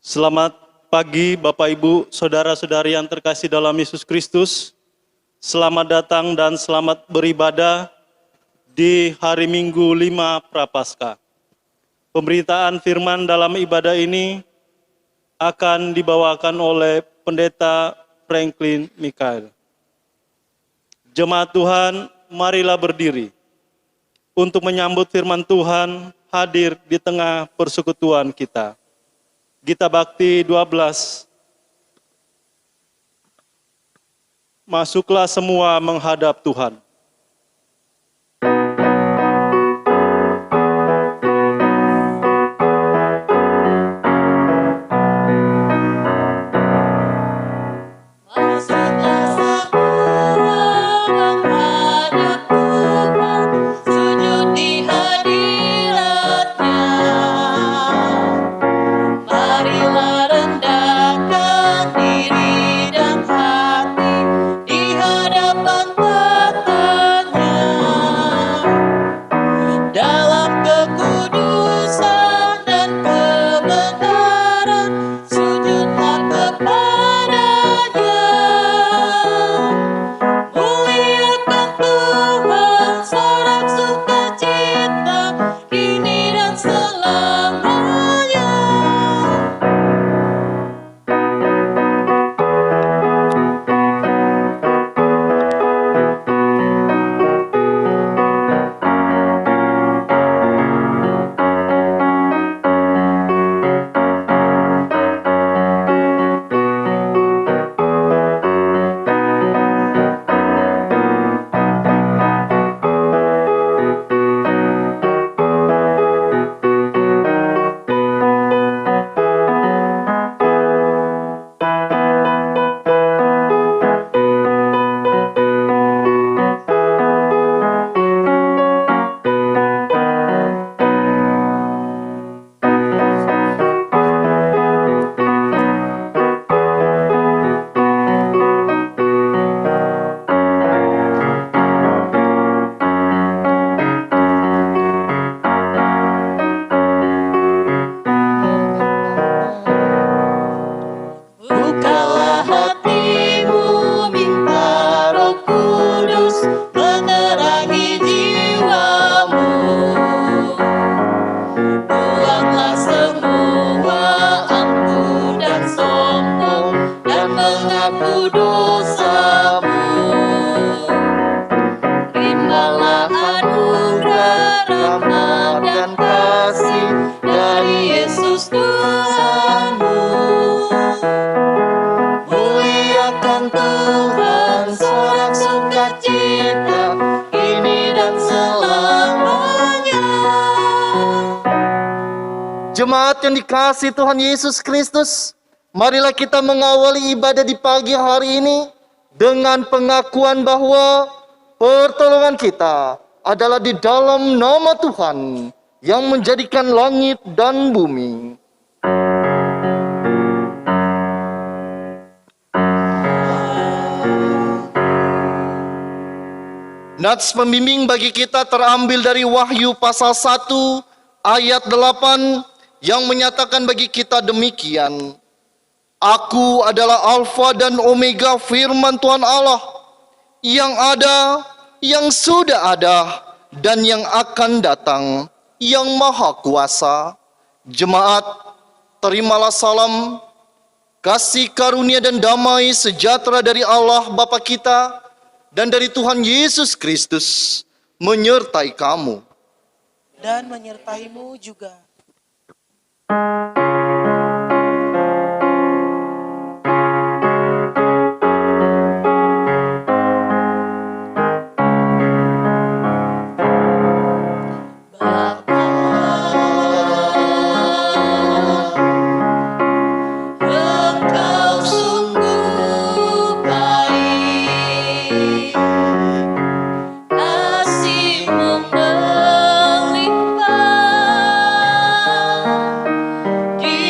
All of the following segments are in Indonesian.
Selamat pagi Bapak Ibu, Saudara-saudari yang terkasih dalam Yesus Kristus. Selamat datang dan selamat beribadah di hari Minggu 5 Prapaskah. Pemberitaan firman dalam ibadah ini akan dibawakan oleh Pendeta Franklin Mikael. Jemaat Tuhan, marilah berdiri untuk menyambut firman Tuhan hadir di tengah persekutuan kita. Gita Bakti 12. Masuklah semua menghadap Tuhan. Jemaat yang dikasihi Tuhan Yesus Kristus, marilah kita mengawali ibadah di pagi hari ini dengan pengakuan bahwa pertolongan kita adalah di dalam nama Tuhan yang menjadikan langit dan bumi. Nats pembimbing bagi kita terambil dari Wahyu pasal 1 ayat 8 yang menyatakan bagi kita demikian. Aku adalah Alfa dan Omega, firman Tuhan Allah, yang ada, yang sudah ada, dan yang akan datang, yang maha kuasa. Jemaat, terimalah salam, kasih karunia dan damai sejahtera dari Allah Bapa kita, dan dari Tuhan Yesus Kristus, menyertai kamu. Dan menyertaimu juga. Di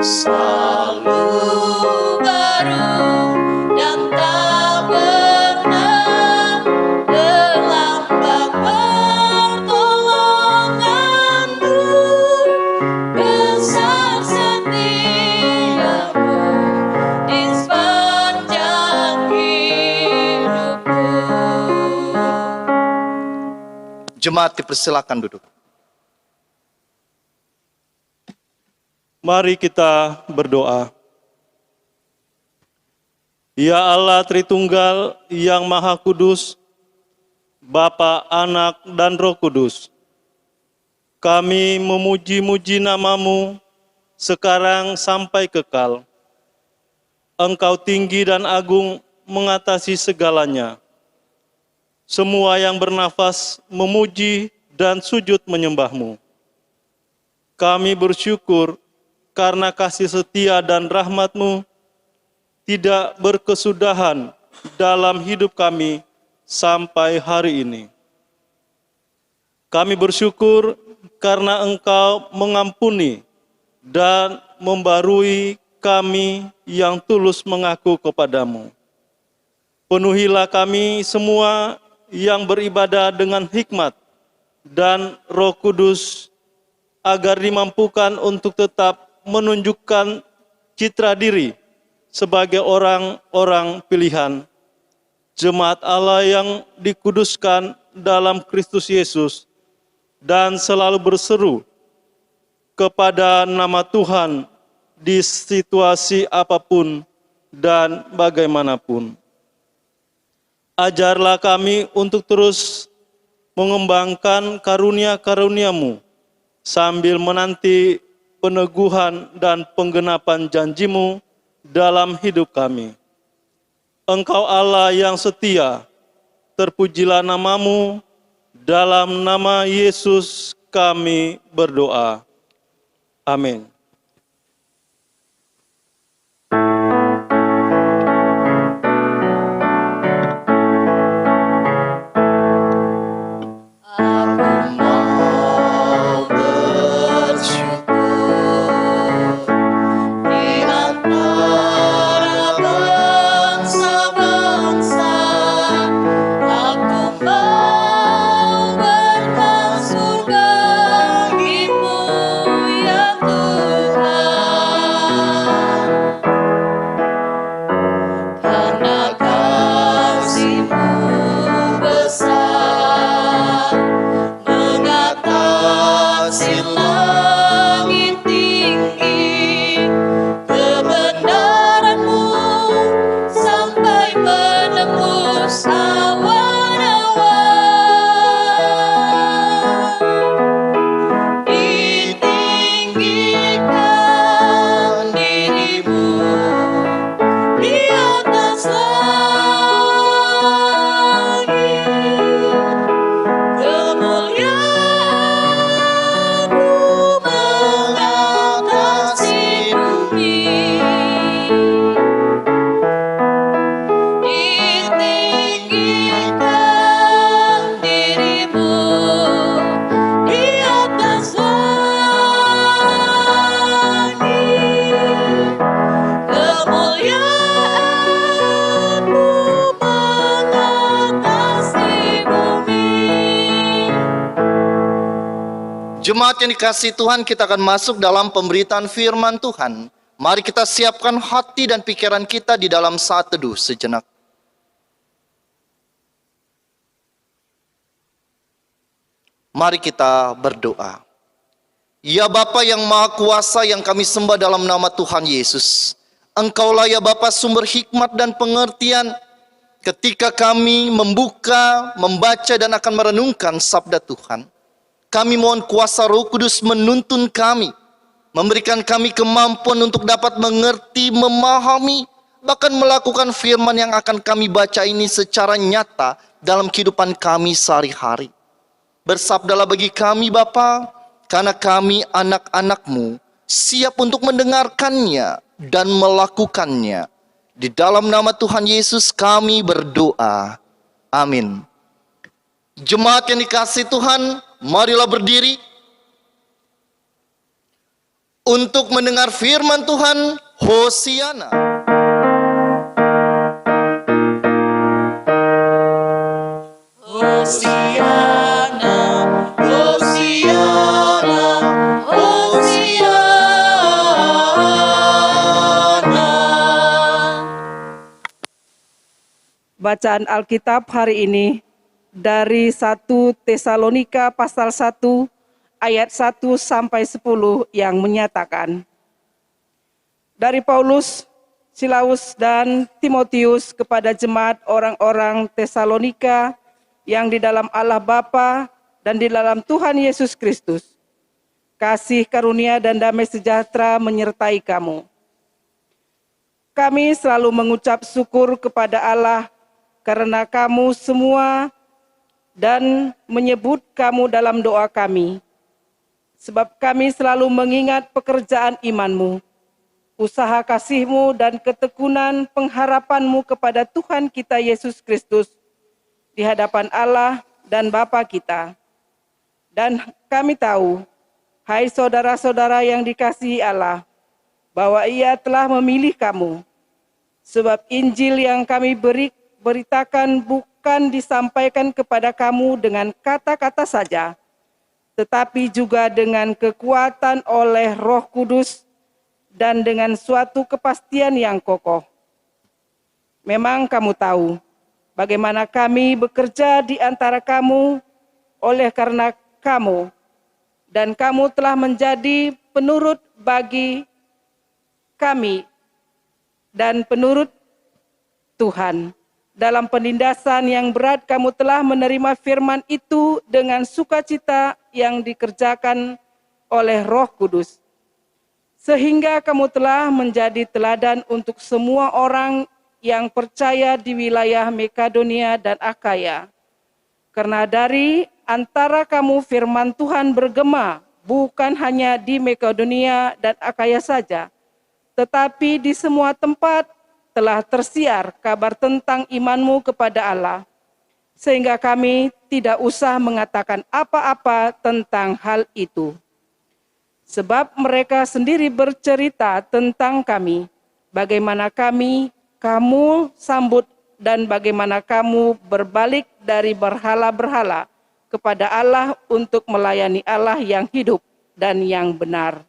selalu baru dan tak pernah terlambat pertolonganmu, besar setiamu di sepanjang hidupku. Jemaat dipersilakan duduk. Mari kita berdoa. Ya Allah Tritunggal yang Maha Kudus, Bapa, Anak, dan Roh Kudus, kami memuji-muji nama-Mu sekarang sampai kekal. Engkau tinggi dan agung mengatasi segalanya. Semua yang bernafas memuji dan sujud menyembah-Mu. Kami bersyukur karena kasih setia dan rahmat-Mu tidak berkesudahan dalam hidup kami sampai hari ini. Kami bersyukur karena Engkau mengampuni dan membarui kami yang tulus mengaku kepadamu. Penuhilah kami semua yang beribadah dengan hikmat dan Roh Kudus agar dimampukan untuk tetap menunjukkan citra diri sebagai orang-orang pilihan, jemaat Allah yang dikuduskan dalam Kristus Yesus, dan selalu berseru kepada nama Tuhan di situasi apapun dan bagaimanapun. Ajarlah kami untuk terus mengembangkan karunia-karunia-Mu sambil menanti peneguhan dan penggenapan janji-Mu dalam hidup kami. Engkau Allah yang setia, terpujilah nama-Mu, dalam nama Yesus kami berdoa. Amin. Jemaat yang dikasihi Tuhan, kita akan masuk dalam pemberitaan firman Tuhan. Mari kita siapkan hati dan pikiran kita di dalam saat teduh sejenak. Mari kita berdoa. Ya Bapa yang Maha Kuasa yang kami sembah dalam nama Tuhan Yesus. Engkaulah ya Bapa sumber hikmat dan pengertian ketika kami membuka, membaca dan akan merenungkan sabda Tuhan. Kami mohon kuasa Roh Kudus menuntun kami, memberikan kami kemampuan untuk dapat mengerti, memahami, bahkan melakukan firman yang akan kami baca ini secara nyata dalam kehidupan kami sehari-hari. Bersabdalah bagi kami Bapa, karena kami anak-anak-Mu, siap untuk mendengarkannya dan melakukannya. Di dalam nama Tuhan Yesus kami berdoa. Amin. Jemaat yang dikasihi Tuhan, marilah berdiri. Untuk mendengar firman Tuhan, Hosiana. Hosiana, Hosiana, Hosiana. Bacaan Alkitab hari ini dari 1 Tesalonika pasal 1 ayat 1 sampai 10 yang menyatakan, dari Paulus, Silaus dan Timotius kepada jemaat orang-orang Tesalonika yang di dalam Allah Bapa dan di dalam Tuhan Yesus Kristus. Kasih karunia dan damai sejahtera menyertai kamu. Kami selalu mengucap syukur kepada Allah karena kamu semua dan menyebut kamu dalam doa kami. Sebab kami selalu mengingat pekerjaan imanmu, usaha kasihmu dan ketekunan pengharapanmu kepada Tuhan kita Yesus Kristus di hadapan Allah dan Bapa kita. Dan kami tahu, hai saudara-saudara yang dikasihi Allah, bahwa Ia telah memilih kamu. Sebab Injil yang kami beritakan bukan disampaikan kepada kamu dengan kata-kata saja, tetapi juga dengan kekuatan oleh Roh Kudus dan dengan suatu kepastian yang kokoh. Memang kamu tahu bagaimana kami bekerja di antara kamu oleh karena kamu, dan kamu telah menjadi penurut bagi kami dan penurut Tuhan. Dalam penindasan yang berat kamu telah menerima firman itu dengan sukacita yang dikerjakan oleh Roh Kudus. Sehingga kamu telah menjadi teladan untuk semua orang yang percaya di wilayah Makedonia dan Akaya. Karena dari antara kamu firman Tuhan bergema, bukan hanya di Makedonia dan Akaya saja, tetapi di semua tempat telah tersiar kabar tentang imanmu kepada Allah, sehingga kami tidak usah mengatakan apa-apa tentang hal itu. Sebab mereka sendiri bercerita tentang kami, bagaimana kamu sambut dan bagaimana kamu berbalik dari berhala-berhala kepada Allah untuk melayani Allah yang hidup dan yang benar.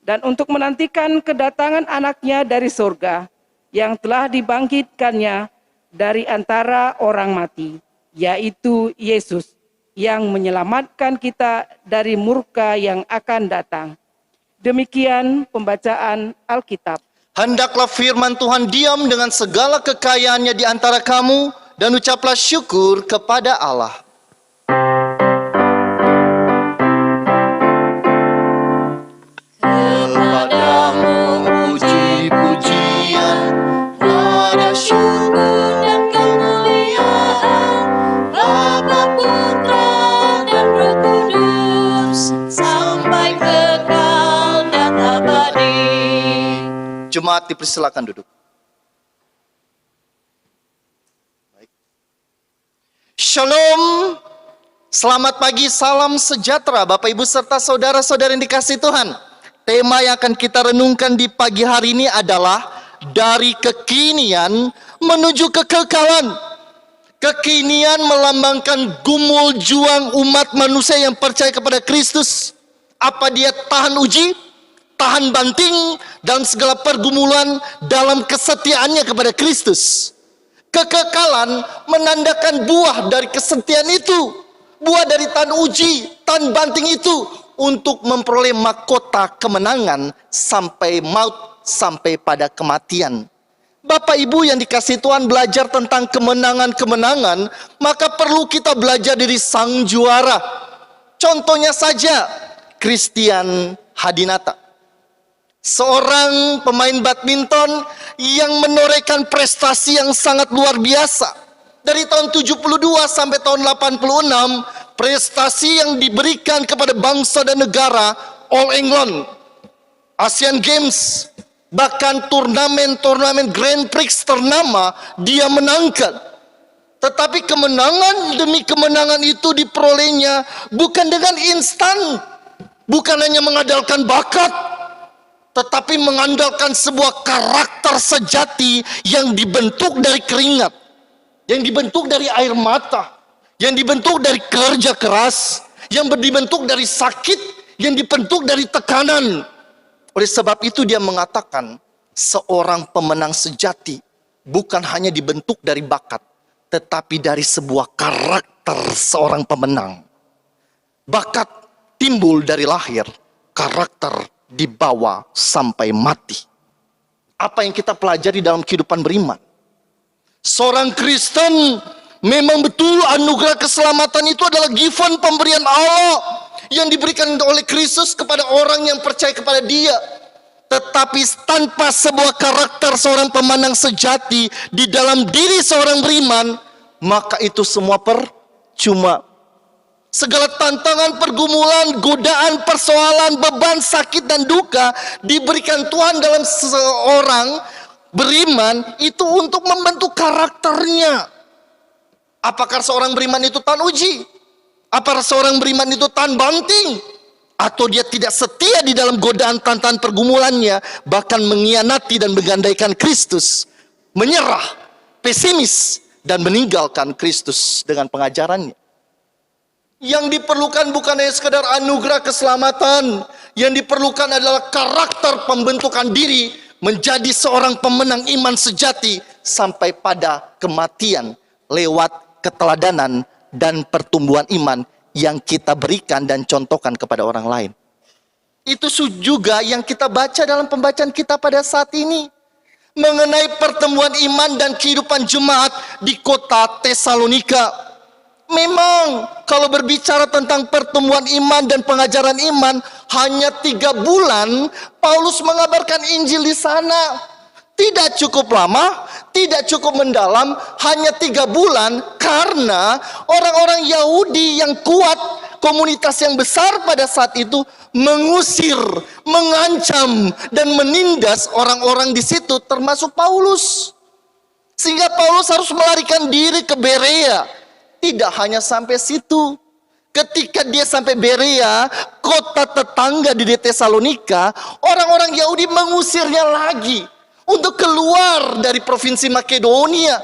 Dan untuk menantikan kedatangan anaknya dari surga, yang telah dibangkitkannya dari antara orang mati, yaitu Yesus, yang menyelamatkan kita dari murka yang akan datang. Demikian pembacaan Alkitab. Hendaklah firman Tuhan diam dengan segala kekayaannya di antara kamu, dan ucaplah syukur kepada Allah. Kepadamu puji-pujian, pada syukur dan kemuliaan, Bapa, Putra, dan Roh Kudus, sampai kekal dan abadi. Jemaat dipersilakan duduk. Baik. Shalom, selamat pagi, salam sejahtera Bapak Ibu serta saudara-saudara yang dikasihi Tuhan. Tema yang akan kita renungkan di pagi hari ini adalah dari kekinian menuju kekekalan. Kekinian melambangkan gumul juang umat manusia yang percaya kepada Kristus. Apa dia tahan uji, tahan banting dalam segala pergumulan dalam kesetiaannya kepada Kristus. Kekekalan menandakan buah dari kesetiaan itu, buah dari tahan uji, tahan banting itu, untuk memperoleh mahkota kemenangan sampai maut, sampai pada kematian. Bapak Ibu yang dikasihi Tuhan, belajar tentang kemenangan-kemenangan, maka perlu kita belajar dari sang juara. Contohnya saja Christian Hadinata, seorang pemain badminton yang menorehkan prestasi yang sangat luar biasa. Dari tahun 72 sampai tahun 86, prestasi yang diberikan kepada bangsa dan negara, All England, Asian Games, bahkan turnamen-turnamen Grand Prix ternama dia menangkan. Tetapi kemenangan demi kemenangan itu diperolehnya bukan dengan instan, bukan hanya mengandalkan bakat, tetapi mengandalkan sebuah karakter sejati yang dibentuk dari keringat, yang dibentuk dari air mata, yang dibentuk dari kerja keras, yang dibentuk dari sakit, yang dibentuk dari tekanan. Oleh sebab itu dia mengatakan, seorang pemenang sejati bukan hanya dibentuk dari bakat, tetapi dari sebuah karakter seorang pemenang. Bakat timbul dari lahir, karakter dibawa sampai mati. Apa yang kita pelajari dalam kehidupan beriman? Seorang Kristen memang betul anugerah keselamatan itu adalah given, pemberian Allah yang diberikan oleh Kristus kepada orang yang percaya kepada Dia. Tetapi tanpa sebuah karakter seorang pemenang sejati di dalam diri seorang beriman, maka itu semua percuma. Segala tantangan, pergumulan, godaan, persoalan, beban, sakit, dan duka diberikan Tuhan dalam seseorang beriman itu untuk membentuk karakternya. Apakah seorang beriman itu tahan uji? Apakah seorang beriman itu tahan banting? Atau dia tidak setia di dalam godaan, tantangan, pergumulannya, bahkan mengkhianati dan menggandaikan Kristus, menyerah, pesimis, dan meninggalkan Kristus dengan pengajarannya. Yang diperlukan bukan hanya sekedar anugerah keselamatan, yang diperlukan adalah karakter pembentukan diri menjadi seorang pemenang iman sejati sampai pada kematian lewat keteladanan dan pertumbuhan iman yang kita berikan dan contohkan kepada orang lain. Itu juga yang kita baca dalam pembacaan kita pada saat ini mengenai pertemuan iman dan kehidupan jemaat di kota Tesalonika. Memang kalau berbicara tentang pertemuan iman dan pengajaran iman, hanya 3 bulan Paulus mengabarkan Injil di sana. Tidak cukup lama, tidak cukup mendalam, hanya 3 bulan, karena orang-orang Yahudi yang kuat, komunitas yang besar pada saat itu, mengusir, mengancam, dan menindas orang-orang di situ, termasuk Paulus. Sehingga Paulus harus melarikan diri ke Berea. Tidak hanya sampai situ. Ketika dia sampai Berea, kota tetangga di Tesalonika, orang-orang Yahudi mengusirnya lagi untuk keluar dari provinsi Makedonia.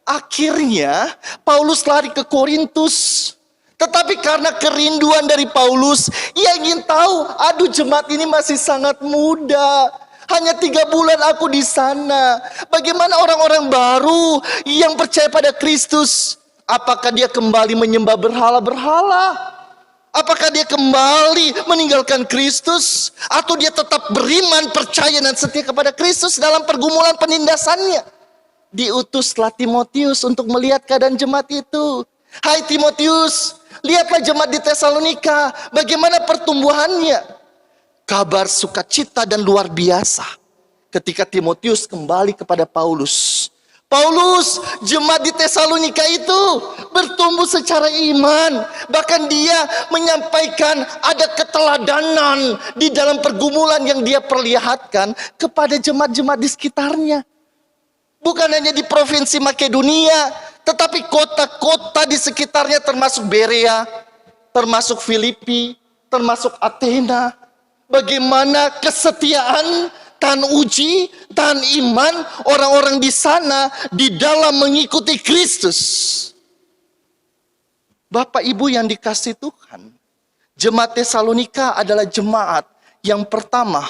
Akhirnya Paulus lari ke Korintus. Tetapi karena kerinduan dari Paulus, ia ingin tahu, aduh jemaat ini masih sangat muda. Hanya 3 bulan aku di sana. Bagaimana orang-orang baru yang percaya pada Kristus? Apakah dia kembali menyembah berhala-berhala? Apakah dia kembali meninggalkan Kristus? Atau dia tetap beriman, percaya dan setia kepada Kristus dalam pergumulan penindasannya? Diutuslah Timotius untuk melihat keadaan jemaat itu. Hai Timotius, lihatlah jemaat di Tesalonika, bagaimana pertumbuhannya. Kabar sukacita dan luar biasa ketika Timotius kembali kepada Paulus. Paulus, jemaat di Tesalonika itu bertumbuh secara iman. Bahkan dia menyampaikan ada keteladanan di dalam pergumulan yang dia perlihatkan kepada jemaat-jemaat di sekitarnya. Bukan hanya di provinsi Makedonia, tetapi kota-kota di sekitarnya termasuk Berea, termasuk Filipi, termasuk Athena. Bagaimana kesetiaan, tahan uji, tahan iman orang-orang di sana di dalam mengikuti Kristus. Bapak Ibu yang dikasihi Tuhan, jemaat Tesalonika adalah jemaat yang pertama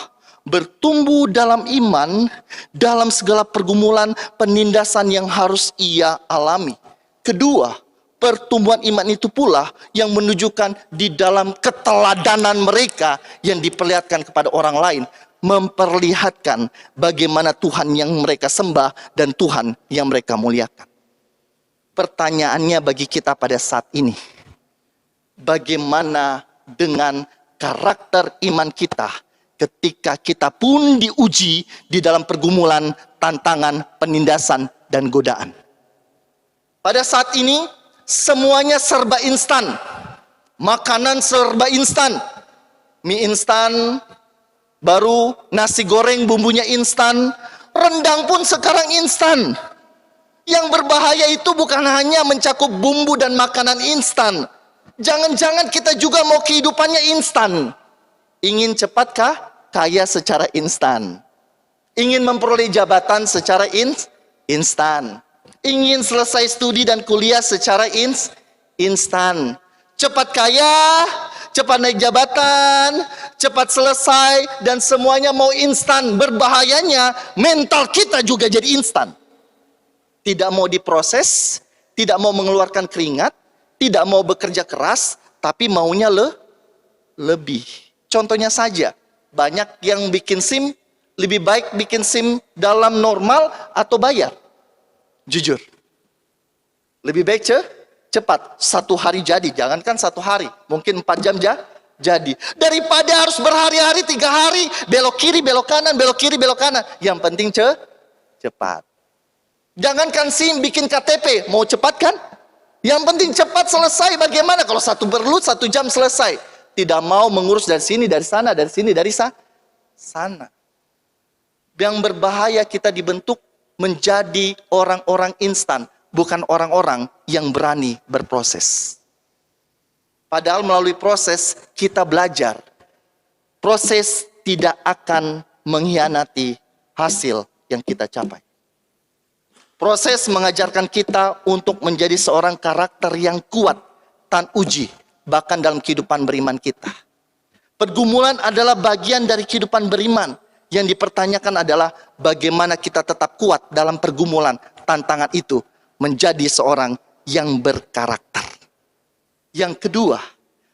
bertumbuh dalam iman dalam segala pergumulan penindasan yang harus ia alami. Kedua, pertumbuhan iman itu pula yang menunjukkan di dalam keteladanan mereka yang diperlihatkan kepada orang lain, memperlihatkan bagaimana Tuhan yang mereka sembah dan Tuhan yang mereka muliakan. Pertanyaannya bagi kita pada saat ini, bagaimana dengan karakter iman kita ketika kita pun diuji di dalam pergumulan, tantangan, penindasan, dan godaan? Pada saat ini semuanya serba instan. Makanan serba instan. Mie instan, baru nasi goreng bumbunya instan, rendang pun sekarang instan. Yang berbahaya itu bukan hanya mencakup bumbu dan makanan instan. Jangan-jangan kita juga mau kehidupannya instan. Ingin cepatkah? Kaya secara instan. Ingin memperoleh jabatan secara instan. Ingin selesai studi dan kuliah secara instan. Cepat kaya, cepat naik jabatan, cepat selesai, dan semuanya mau instan. Berbahayanya mental kita juga jadi instan. Tidak mau diproses, tidak mau mengeluarkan keringat, tidak mau bekerja keras, tapi maunya lebih. Contohnya saja, banyak yang bikin SIM, lebih baik bikin SIM dalam normal atau bayar. Jujur. Lebih baik cepat. 1 hari jadi, jangankan 1 hari. Mungkin 4 jam jadi. Daripada harus berhari-hari, 3 hari, belok kiri, belok kanan, belok kiri, belok kanan. Yang penting cepat. Jangankan SIM, bikin KTP, mau cepat kan? Yang penting cepat selesai. Bagaimana kalau perlu 1 jam selesai? Tidak mau mengurus dari sini, dari sana, dari sini, dari sana. Yang berbahaya kita dibentuk menjadi orang-orang instan, bukan orang-orang yang berani berproses. Padahal melalui proses kita belajar. Proses tidak akan mengkhianati hasil yang kita capai. Proses mengajarkan kita untuk menjadi seorang karakter yang kuat, tan uji, bahkan dalam kehidupan beriman kita. Pergumulan adalah bagian dari kehidupan beriman. Yang dipertanyakan adalah bagaimana kita tetap kuat dalam pergumulan tantangan itu menjadi seorang yang berkarakter. Yang kedua,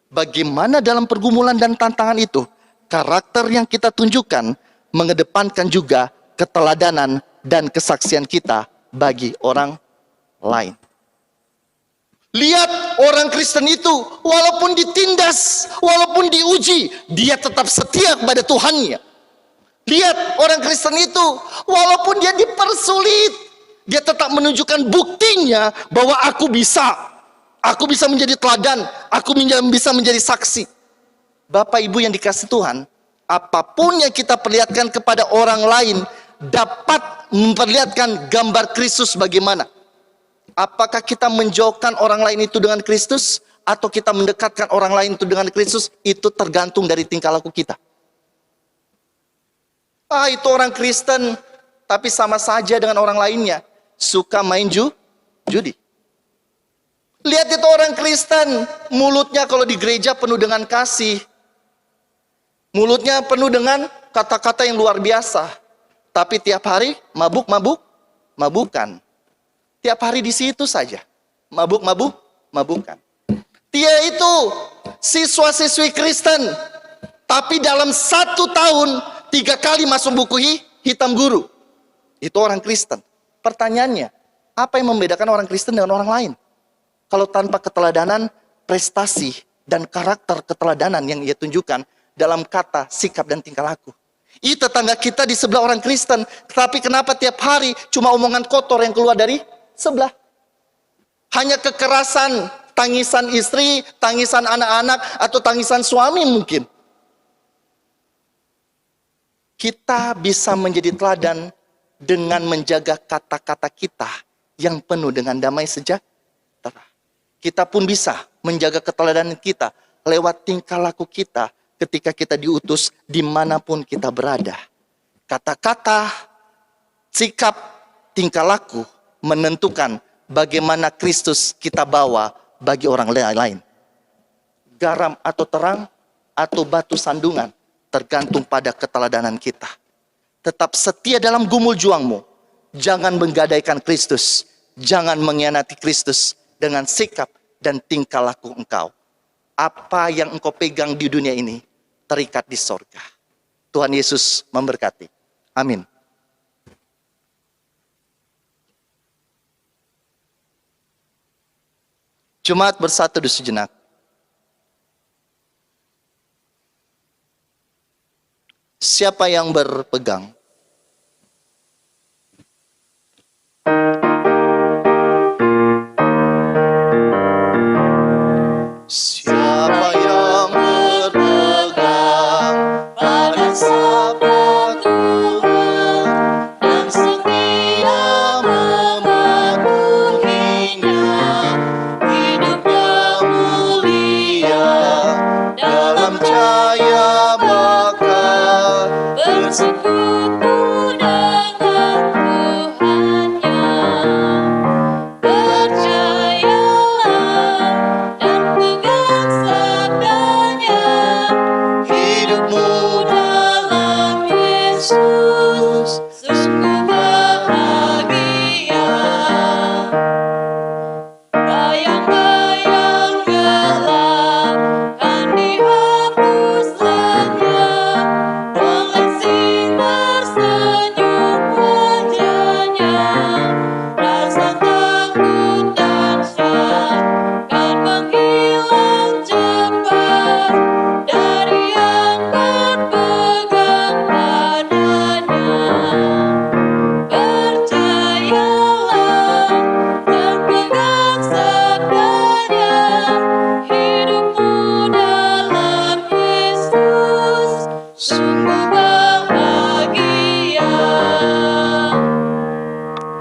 bagaimana dalam pergumulan dan tantangan itu karakter yang kita tunjukkan mengedepankan juga keteladanan dan kesaksian kita bagi orang lain. Lihat orang Kristen itu walaupun ditindas, walaupun diuji, dia tetap setia kepada Tuhannya. Lihat orang Kristen itu walaupun dia dipersulit, dia tetap menunjukkan buktinya bahwa aku bisa menjadi teladan, aku bisa menjadi saksi. Bapak Ibu yang dikasihi Tuhan, apapun yang kita perlihatkan kepada orang lain dapat memperlihatkan gambar Kristus bagaimana. Apakah kita menjauhkan orang lain itu dengan Kristus atau kita mendekatkan orang lain itu dengan Kristus, itu tergantung dari tingkah laku kita. Itu orang Kristen, tapi sama saja dengan orang lainnya. Suka main judi. Lihat itu orang Kristen, mulutnya kalau di gereja penuh dengan kasih. Mulutnya penuh dengan kata-kata yang luar biasa. Tapi tiap hari mabukan. Tiap hari di situ saja. Mabukan. Dia itu siswa-siswi Kristen. Tapi dalam 1 tahun 3 kali masuk buku hitam guru. Itu orang Kristen. Pertanyaannya, apa yang membedakan orang Kristen dengan orang lain? Kalau tanpa keteladanan, prestasi dan karakter keteladanan yang ia tunjukkan dalam kata, sikap, dan tingkah laku. Tetangga kita di sebelah orang Kristen, tapi kenapa tiap hari cuma omongan kotor yang keluar dari sebelah? Hanya kekerasan, tangisan istri, tangisan anak-anak, atau tangisan suami mungkin. Kita bisa menjadi teladan dengan menjaga kata-kata kita yang penuh dengan damai sejahtera. Kita pun bisa menjaga keteladanan kita lewat tingkah laku kita ketika kita diutus dimanapun kita berada. Kata-kata, sikap, tingkah laku menentukan bagaimana Kristus kita bawa bagi orang lain. Garam atau terang atau batu sandungan tergantung pada keteladanan kita. Tetap setia dalam gumul juangmu. Jangan menggadaikan Kristus. Jangan mengkhianati Kristus dengan sikap dan tingkah laku engkau. Apa yang engkau pegang di dunia ini terikat di sorga. Tuhan Yesus memberkati. Amin. Jemaat bersatu di sejenak. Siapa yang berpegang? Siapa yang berpegang pada sabda Tuhan dan setia mematuhinya, hidupnya mulia dalam cahaya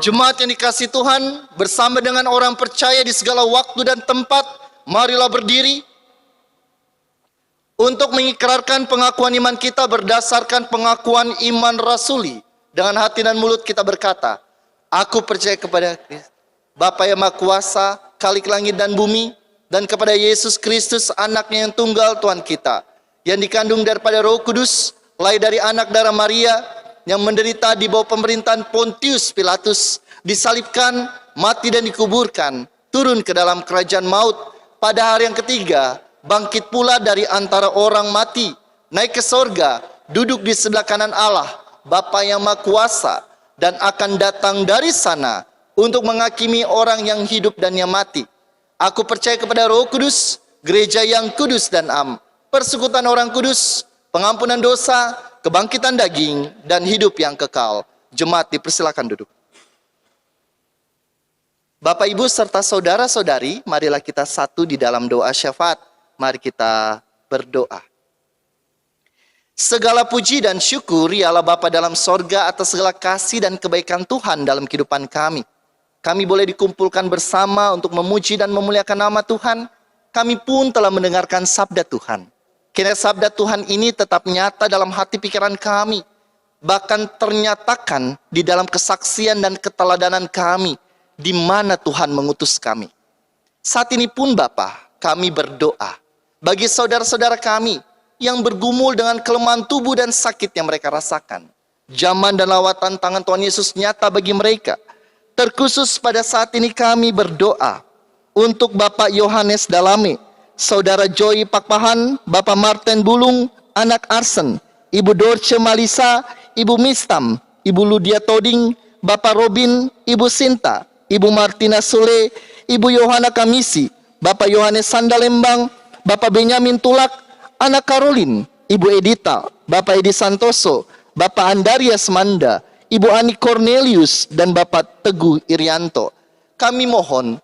Jemaat yang dikasihi Tuhan, bersama dengan orang percaya di segala waktu dan tempat, marilah berdiri untuk mengikrarkan pengakuan iman kita berdasarkan pengakuan iman rasuli. Dengan hati dan mulut kita berkata, aku percaya kepada Bapa yang Maha Kuasa, Khalik langit dan bumi, dan kepada Yesus Kristus, anaknya yang tunggal Tuhan kita, yang dikandung daripada Roh Kudus, lahir dari anak darah Maria, yang menderita di bawah pemerintahan Pontius Pilatus, disalibkan, mati dan dikuburkan, turun ke dalam kerajaan maut, pada hari yang ketiga, bangkit pula dari antara orang mati, naik ke sorga, duduk di sebelah kanan Allah, Bapa yang Maha Kuasa, dan akan datang dari sana untuk menghakimi orang yang hidup dan yang mati. Aku percaya kepada Roh Kudus, gereja yang kudus dan am, persekutuan orang kudus, pengampunan dosa, kebangkitan daging, dan hidup yang kekal. Jemaat dipersilakan duduk. Bapak, Ibu, serta saudara-saudari, marilah kita satu di dalam doa syafaat. Mari kita berdoa. Segala puji dan syukur ialah Bapa dalam sorga atas segala kasih dan kebaikan Tuhan dalam kehidupan kami. Kami boleh dikumpulkan bersama untuk memuji dan memuliakan nama Tuhan. Kami pun telah mendengarkan sabda Tuhan. Kiranya sabda Tuhan ini tetap nyata dalam hati pikiran kami, bahkan ternyatakan di dalam kesaksian dan keteladanan kami, di mana Tuhan mengutus kami. Saat ini pun Bapa, kami berdoa bagi saudara-saudara kami yang bergumul dengan kelemahan tubuh dan sakit yang mereka rasakan. Zaman dan lawatan tangan Tuhan Yesus nyata bagi mereka. Terkhusus pada saat ini kami berdoa untuk Bapak Yohanes Dalame, Saudara Joy Pakpahan, Bapak Martin Bulung, anak Arsen, Ibu Dorce Malisa, Ibu Mistam, Ibu Ludia Toding, Bapak Robin, Ibu Sinta, Ibu Martina Sule, Ibu Yohana Kamisi, Bapak Yohanes Sandalembang, Bapak Benyamin Tulak, anak Karolin, Ibu Edita, Bapak Edi Santoso, Bapak Andarias Manda, Ibu Ani Cornelius, dan Bapak Teguh Irianto. Kami mohon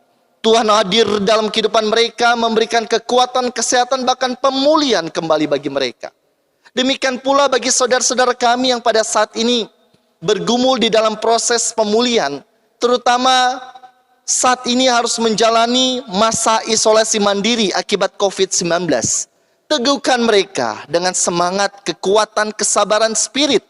Tuhan hadir dalam kehidupan mereka, memberikan kekuatan, kesehatan, bahkan pemulihan kembali bagi mereka. Demikian pula bagi saudara-saudara kami yang pada saat ini bergumul di dalam proses pemulihan, terutama saat ini harus menjalani masa isolasi mandiri akibat COVID-19. Teguhkan mereka dengan semangat, kekuatan, kesabaran spirit.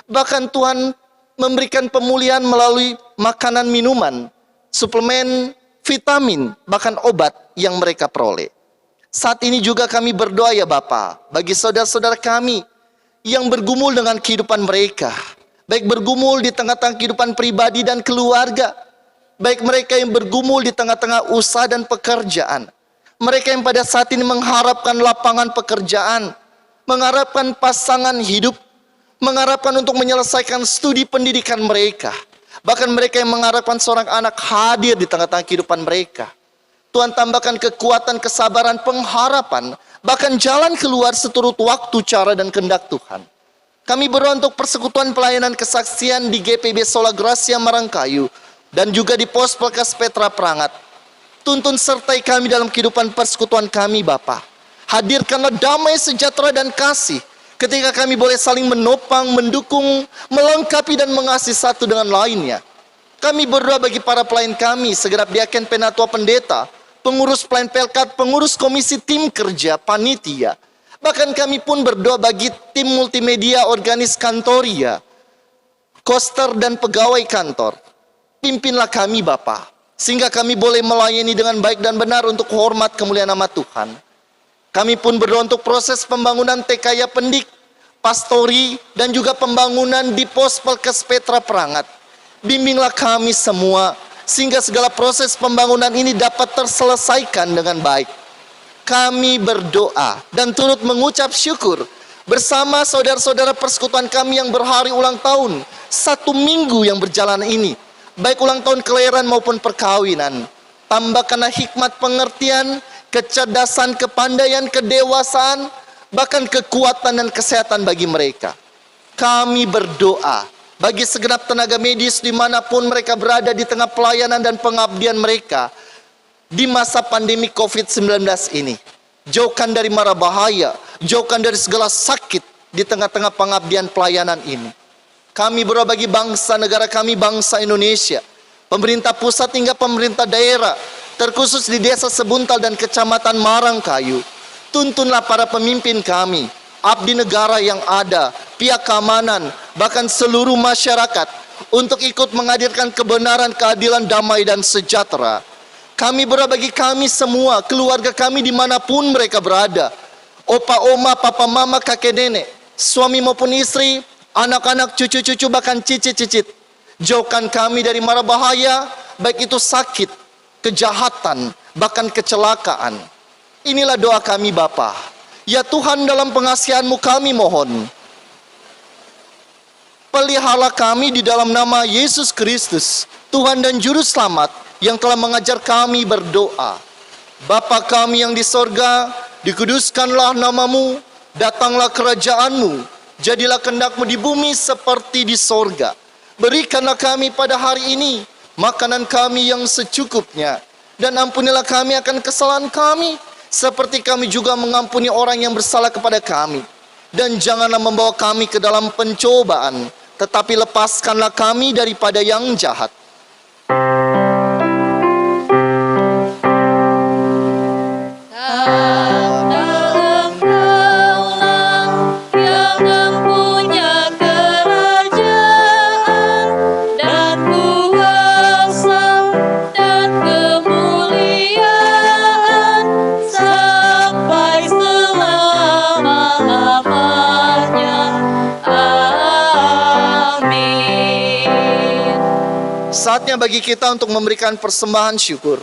Bahkan Tuhan memberikan pemulihan melalui makanan, minuman, suplemen, vitamin, bahkan obat yang mereka peroleh. Saat ini juga kami berdoa ya Bapa, bagi saudara-saudara kami yang bergumul dengan kehidupan mereka, baik bergumul di tengah-tengah kehidupan pribadi dan keluarga, baik mereka yang bergumul di tengah-tengah usaha dan pekerjaan, mereka yang pada saat ini mengharapkan lapangan pekerjaan, mengharapkan pasangan hidup, mengharapkan untuk menyelesaikan studi pendidikan mereka, bahkan mereka yang mengharapkan seorang anak hadir di tengah-tengah kehidupan mereka. Tuhan tambahkan kekuatan, kesabaran, pengharapan, bahkan jalan keluar seturut waktu, cara, dan kehendak Tuhan. Kami berdoa untuk persekutuan pelayanan kesaksian di GPB Sola Gracia Marangkayu, dan juga di Pos Pelkas Petra Prangat. Tuntun sertai kami dalam kehidupan persekutuan kami Bapa. Hadirkanlah damai, sejahtera, dan kasih ketika kami boleh saling menopang, mendukung, melengkapi, dan mengasihi satu dengan lainnya. Kami berdoa bagi para pelayan kami, segenap diaken, penatua, pendeta, pengurus pelayan pelkat, pengurus komisi tim kerja, panitia. Bahkan kami pun berdoa bagi tim multimedia, organis kantoria, koster, dan pegawai kantor. Pimpinlah kami Bapa, sehingga kami boleh melayani dengan baik dan benar untuk hormat kemuliaan nama Tuhan. Kami pun berdoa untuk proses pembangunan TKY Pendik, Pastori, dan juga pembangunan di Pos Pelkes Petra Prangat. Bimbinglah kami semua, sehingga segala proses pembangunan ini dapat terselesaikan dengan baik. Kami berdoa dan turut mengucap syukur bersama saudara-saudara persekutuan kami yang berhari ulang tahun 1 minggu yang berjalan ini, baik ulang tahun kelahiran maupun perkawinan. Tambahkanlah hikmat pengertian, kecerdasan, kepandaian, kedewasaan, bahkan kekuatan dan kesehatan bagi mereka. Kami berdoa bagi segenap tenaga medis dimanapun mereka berada di tengah pelayanan dan pengabdian mereka di masa pandemi COVID-19 ini. Jauhkan dari mara bahaya, jauhkan dari segala sakit di tengah-tengah pengabdian pelayanan ini. Kami berdoa bagi bangsa negara kami, bangsa Indonesia, pemerintah pusat hingga pemerintah daerah, terkhusus di Desa Sebuntal dan Kecamatan Marangkayu. Tuntunlah para pemimpin kami, abdi negara yang ada, pihak keamanan, bahkan seluruh masyarakat untuk ikut menghadirkan kebenaran, keadilan, damai, dan sejahtera. Kami berdoa bagi kami semua, keluarga kami dimanapun mereka berada, opa, oma, papa, mama, kakek, nenek, suami maupun istri, anak-anak, cucu-cucu, bahkan cicit-cicit. Jauhkan kami dari mara bahaya, baik itu sakit, kejahatan, bahkan kecelakaan. Inilah doa kami Bapa. Ya Tuhan, dalam pengasihan-Mu kami mohon, pelihara kami di dalam nama Yesus Kristus, Tuhan dan Juru Selamat, yang telah mengajar kami berdoa. Bapa kami yang di sorga, dikuduskanlah namamu, datanglah kerajaan-Mu, jadilah kehendak-Mu di bumi seperti di sorga. Berikanlah kami pada hari ini makanan kami yang secukupnya, dan ampunilah kami akan kesalahan kami, seperti kami juga mengampuni orang yang bersalah kepada kami. Dan janganlah membawa kami ke dalam pencobaan, tetapi lepaskanlah kami daripada yang jahat. Karena Engkaulah yang mempunyai kerajaan dan kuasa dan kemuliaan sampai selama-lamanya. Amin. Saatnya bagi kita untuk memberikan persembahan syukur.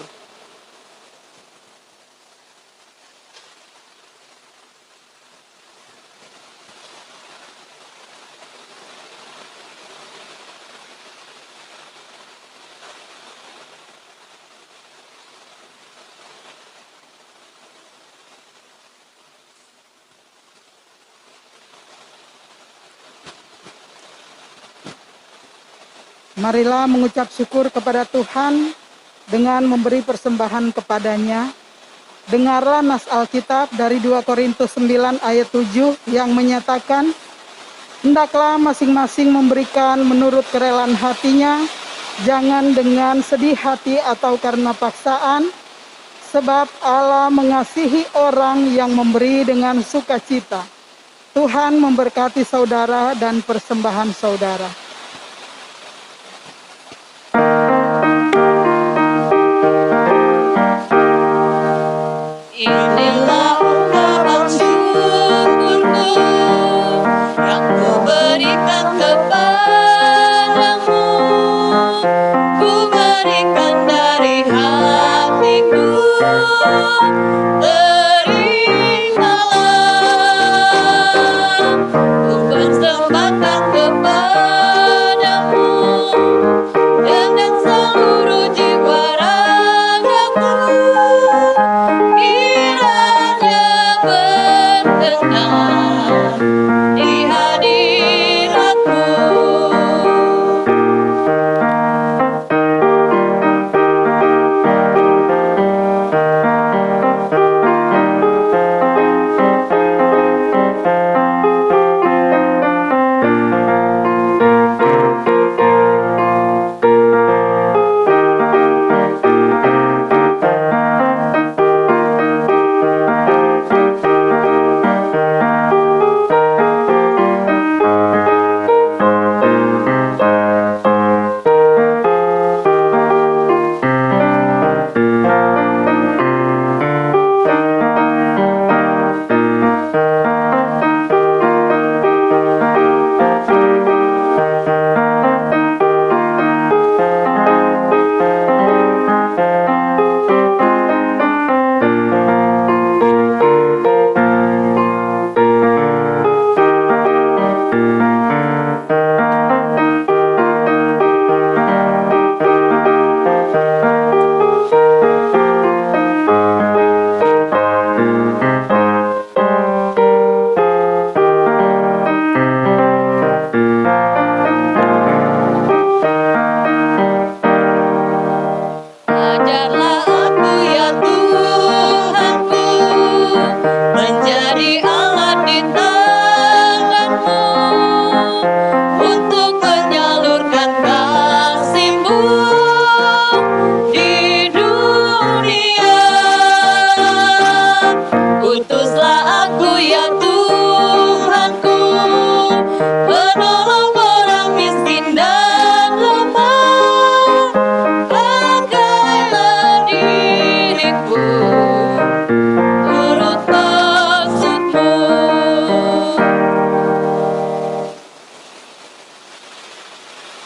Marilah mengucap syukur kepada Tuhan dengan memberi persembahan kepadanya. Dengarlah nas Alkitab dari 2 Korintus 9 ayat 7 yang menyatakan, hendaklah masing-masing memberikan menurut kerelaan hatinya, jangan dengan sedih hati atau karena paksaan, sebab Allah mengasihi orang yang memberi dengan sukacita. Tuhan memberkati saudara dan persembahan saudara. Inilah ungkapan syukurku yang kuberikan kepadamu. Kuberikan dari hatiku. Terimalah, ku persembahkan kepadamu.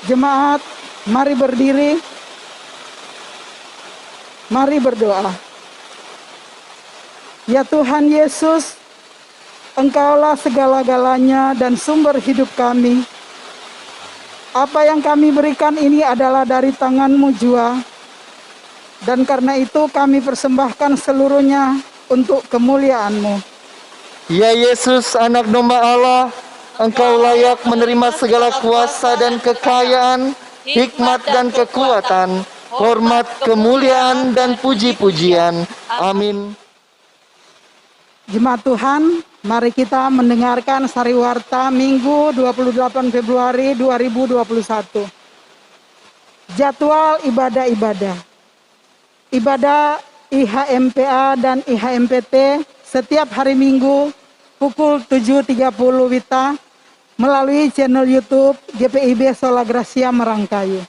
Jemaat, mari berdiri. Mari berdoa. Ya Tuhan Yesus, Engkaulah segala-galanya dan sumber hidup kami. Apa yang kami berikan ini adalah dari tangan-Mu jua. Dan karena itu kami persembahkan seluruhnya untuk kemuliaan-Mu. Ya Yesus, anak domba Allah, Engkau layak menerima segala kuasa dan kekayaan, hikmat dan kekuatan, hormat, kemuliaan, dan puji-pujian. Amin. Jemaat Tuhan, mari kita mendengarkan sariwarta Minggu 28 Februari 2021. Jadwal ibadah-ibadah. Ibadah IHMPA dan IHMPT setiap hari Minggu pukul 7.30 WITA melalui channel YouTube GPIB Sola Gracia Marangkayu.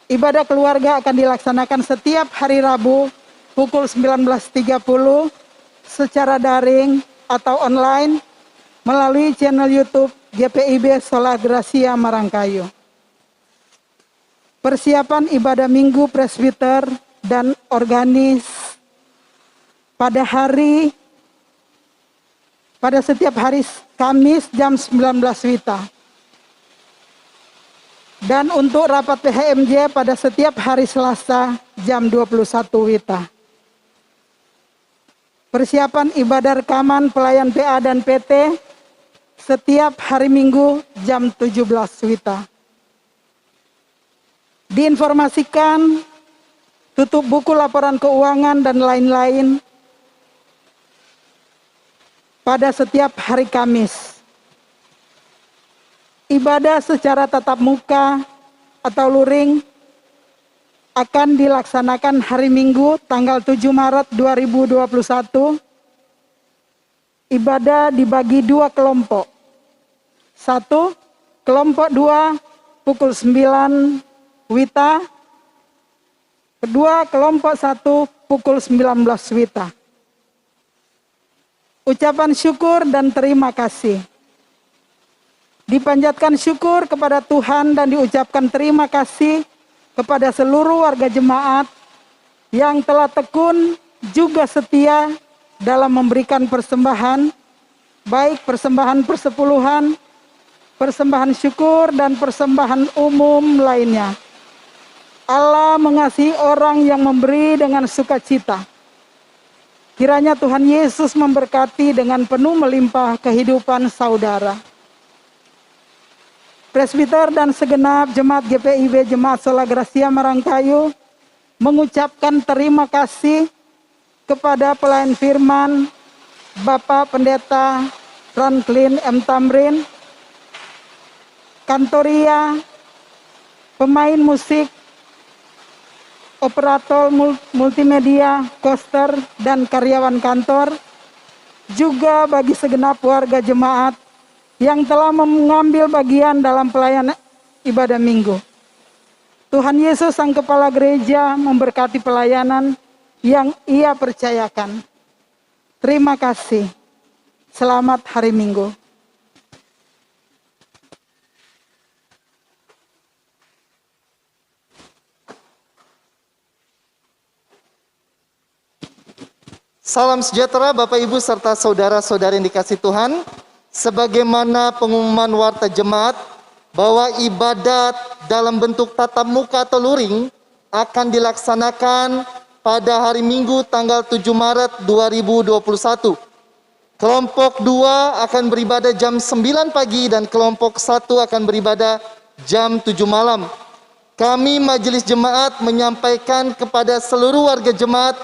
Ibadah keluarga akan dilaksanakan setiap hari Rabu pukul 19.30 secara daring atau online melalui channel YouTube GPIB Sola Gracia Marangkayu. Persiapan ibadah Minggu Presbiter dan Organis pada setiap hari Kamis jam 19 WITA. Dan untuk rapat PHMJ pada setiap hari Selasa jam 21 WITA. Persiapan ibadah rekaman pelayan PA dan PT setiap hari Minggu jam 17 WITA. Diinformasikan tutup buku laporan keuangan dan lain-lain pada setiap hari Kamis. Ibadah secara tatap muka atau luring akan dilaksanakan hari Minggu tanggal 7 Maret 2021. Ibadah dibagi dua kelompok. Satu, kelompok 2 pukul 9 WITA. Kedua, kelompok 1 pukul 19 WITA. Ucapan syukur dan terima kasih. Dipanjatkan syukur kepada Tuhan dan diucapkan terima kasih kepada seluruh warga jemaat yang telah tekun juga setia dalam memberikan persembahan, baik persembahan persepuluhan, persembahan syukur, dan persembahan umum lainnya. Allah mengasihi orang yang memberi dengan sukacita. Kiranya Tuhan Yesus memberkati dengan penuh melimpah kehidupan saudara. Presbiter dan segenap jemaat GPIB Jemaat Sola Gracia Marangkayu mengucapkan terima kasih kepada pelayan firman Bapak Pendeta Franklin M. Tamrin, kantoria, pemain musik, operator multimedia, koster, dan karyawan kantor, juga bagi segenap warga jemaat yang telah mengambil bagian dalam pelayanan ibadah Minggu. Tuhan Yesus Sang Kepala Gereja memberkati pelayanan yang Ia percayakan. Terima kasih. Selamat hari Minggu. Salam sejahtera Bapak Ibu serta saudara-saudara yang dikasihi Tuhan. Sebagaimana pengumuman warta jemaat bahwa ibadat dalam bentuk tatap muka atau luring akan dilaksanakan pada hari Minggu tanggal 7 Maret 2021. Kelompok 2 akan beribadah jam 9 pagi dan kelompok 1 akan beribadah jam 7 malam. Kami majelis jemaat menyampaikan kepada seluruh warga jemaat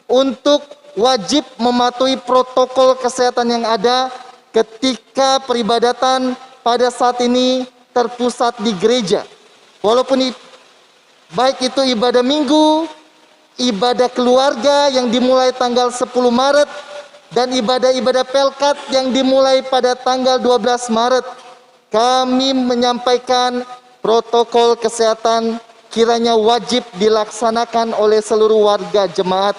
untuk wajib mematuhi protokol kesehatan yang ada ketika peribadatan pada saat ini terpusat di gereja. Walaupun baik itu ibadah Minggu, ibadah keluarga yang dimulai tanggal 10 Maret, dan ibadah-ibadah Pelkat yang dimulai pada tanggal 12 Maret. Kami menyampaikan protokol kesehatan kiranya wajib dilaksanakan oleh seluruh warga jemaat.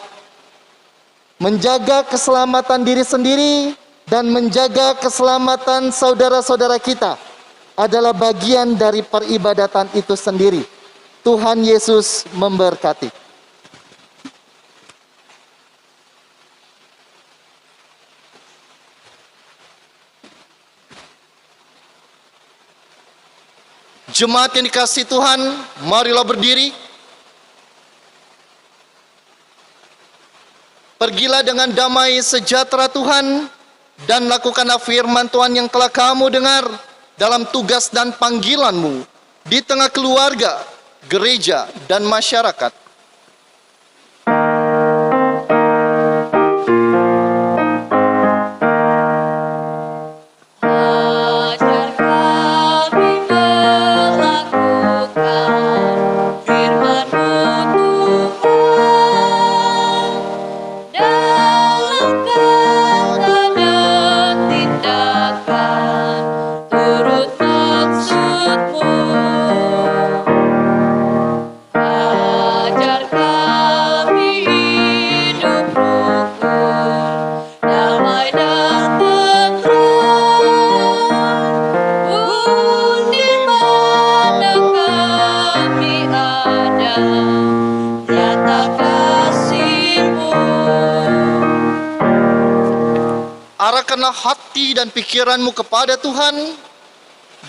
Menjaga keselamatan diri sendiri dan menjaga keselamatan saudara-saudara kita adalah bagian dari peribadatan itu sendiri. Tuhan Yesus memberkati. Jemaat yang dikasihi Tuhan, marilah berdiri. Pergilah dengan damai sejahtera Tuhan dan lakukanlah firman Tuhan yang telah kamu dengar dalam tugas dan panggilanmu di tengah keluarga, gereja, dan masyarakat. Ajar kami melakukan firman-Mu Tuhan, dalam kata dan tindakan turut maksud-Mu. Ajar kami hidup rukun, damai dan tentram, pun di mana kami ada, nyata kasih-Mu. Arahkanlah hati dan pikiranmu kepada Tuhan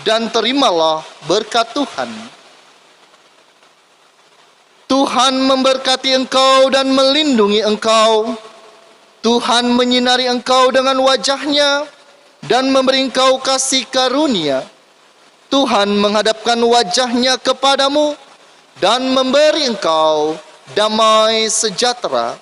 dan terimalah berkat Tuhan. Tuhan memberkati engkau dan melindungi engkau. Tuhan menyinari engkau dengan wajah-Nya dan memberi engkau kasih karunia. Tuhan menghadapkan wajah-Nya kepadamu dan memberi engkau damai sejahtera.